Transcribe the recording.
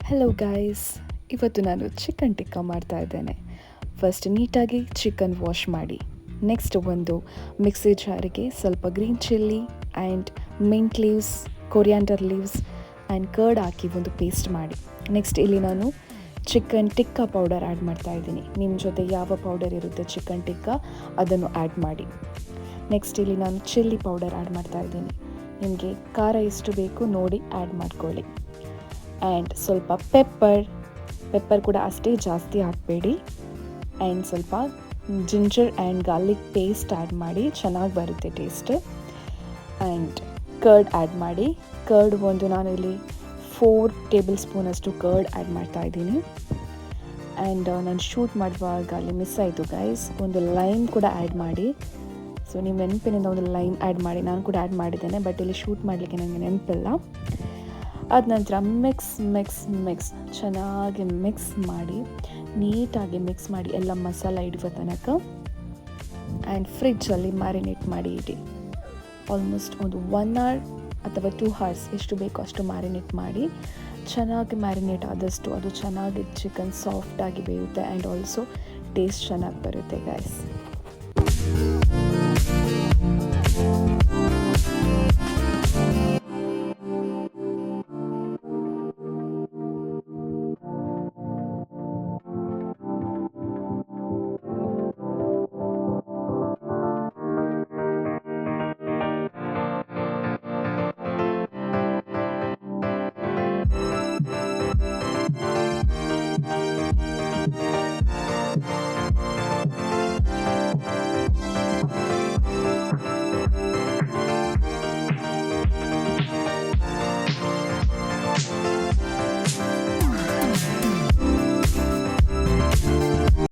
Hello guys, ಇವತ್ತು ನಾನು chicken tikka ಮಾಡ್ತಾ ಇದ್ದೇನೆ. ಫಸ್ಟ್ ನೀಟಾಗಿ ಚಿಕನ್ ವಾಶ್ ಮಾಡಿ, ನೆಕ್ಸ್ಟ್ ಒಂದು ಮಿಕ್ಸಿ ಜಾರಿಗೆ ಸ್ವಲ್ಪ green chilli and mint leaves, coriander leaves and curd ಹಾಕಿ ಒಂದು ಪೇಸ್ಟ್ ಮಾಡಿ. ನೆಕ್ಸ್ಟ್ ಇಲ್ಲಿ ನಾನು ಚಿಕನ್ ಟಿಕ್ಕಾ ಪೌಡರ್ ಆ್ಯಡ್ ಮಾಡ್ತಾ ಇದ್ದೀನಿ. ನಿಮ್ಮ ಜೊತೆ ಯಾವ ಪೌಡರ್ ಇರುತ್ತೆ ಚಿಕನ್ ಟಿಕ್ಕಾ ಅದನ್ನು ಆ್ಯಡ್ ಮಾಡಿ. ನೆಕ್ಸ್ಟ್ ಇಲ್ಲಿ ನಾನು ಚಿಲ್ಲಿ ಪೌಡರ್ ಆ್ಯಡ್ ಮಾಡ್ತಾ ಇದ್ದೀನಿ. ನಿಮಗೆ ಖಾರ ಎಷ್ಟು ಬೇಕು ನೋಡಿ ಆ್ಯಡ್ ಮಾಡ್ಕೊಳ್ಳಿ. ಆ್ಯಂಡ್ ಸ್ವಲ್ಪ ಪೆಪ್ಪರ್ ಕೂಡ ಅಷ್ಟೇ ಜಾಸ್ತಿ ಹಾಕಬೇಡಿ. ಆ್ಯಂಡ್ ಸ್ವಲ್ಪ ginger and garlic paste add ಮಾಡಿ, ಚೆನ್ನಾಗಿ ಬರುತ್ತೆ ಟೇಸ್ಟ್. ಆ್ಯಂಡ್ ಕರ್ಡ್ ಆ್ಯಡ್ ಮಾಡಿ. ಕರ್ಡ್ ಒಂದು ನಾನು ಇಲ್ಲಿ 4 ಟೇಬಲ್ ಸ್ಪೂನಷ್ಟು ಕರ್ಡ್ ಆ್ಯಡ್ ಮಾಡ್ತಾ ಇದ್ದೀನಿ. ಆ್ಯಂಡ್ ನಾನು ಶೂಟ್ ಮಾಡುವಾಗ ಅಲ್ಲಿ ಮಿಸ್ ಆಯಿತು ಗೈಸ್, ಒಂದು ಲೈಮ್ ಕೂಡ ಆ್ಯಡ್ ಮಾಡಿ. ಸೊ ನೀವು ನೆನಪಿನಿಂದ ಒಂದು ಲೈಮ್ ಆ್ಯಡ್ ಮಾಡಿ. ನಾನು ಕೂಡ ಆ್ಯಡ್ ಮಾಡಿದ್ದೇನೆ, ಬಟ್ ಇಲ್ಲಿ ಶೂಟ್ ಮಾಡಲಿಕ್ಕೆ ನನಗೆ ನೆನಪಿಲ್ಲ. ಅದ ನಂತರ ಮಿಕ್ಸ್ ಚೆನ್ನಾಗಿ ಮಿಕ್ಸ್ ಮಾಡಿ, ನೀಟಾಗಿ ಮಿಕ್ಸ್ ಮಾಡಿ ಎಲ್ಲ ಮಸಾಲ ಹಿಡಿಯೋ ತನಕ. ಆ್ಯಂಡ್ ಫ್ರಿಜ್ಜಲ್ಲಿ ಮ್ಯಾರಿನೇಟ್ ಮಾಡಿ ಇಡಿ. ಆಲ್ಮೋಸ್ಟ್ ಒಂದು 1 hour ಅಥವಾ 2 hours ಎಷ್ಟು ಬೇಕೋ ಅಷ್ಟು ಮ್ಯಾರಿನೇಟ್ ಮಾಡಿ. ಚೆನ್ನಾಗಿ ಮ್ಯಾರಿನೇಟ್ ಆದಷ್ಟು ಅದು ಚೆನ್ನಾಗಿ ಚಿಕನ್ ಸಾಫ್ಟಾಗಿ ಬೇಯುತ್ತೆ ಆ್ಯಂಡ್ ಆಲ್ಸೋ ಟೇಸ್ಟ್ ಚೆನ್ನಾಗಿ ಬರುತ್ತೆ ಗೈಸ್.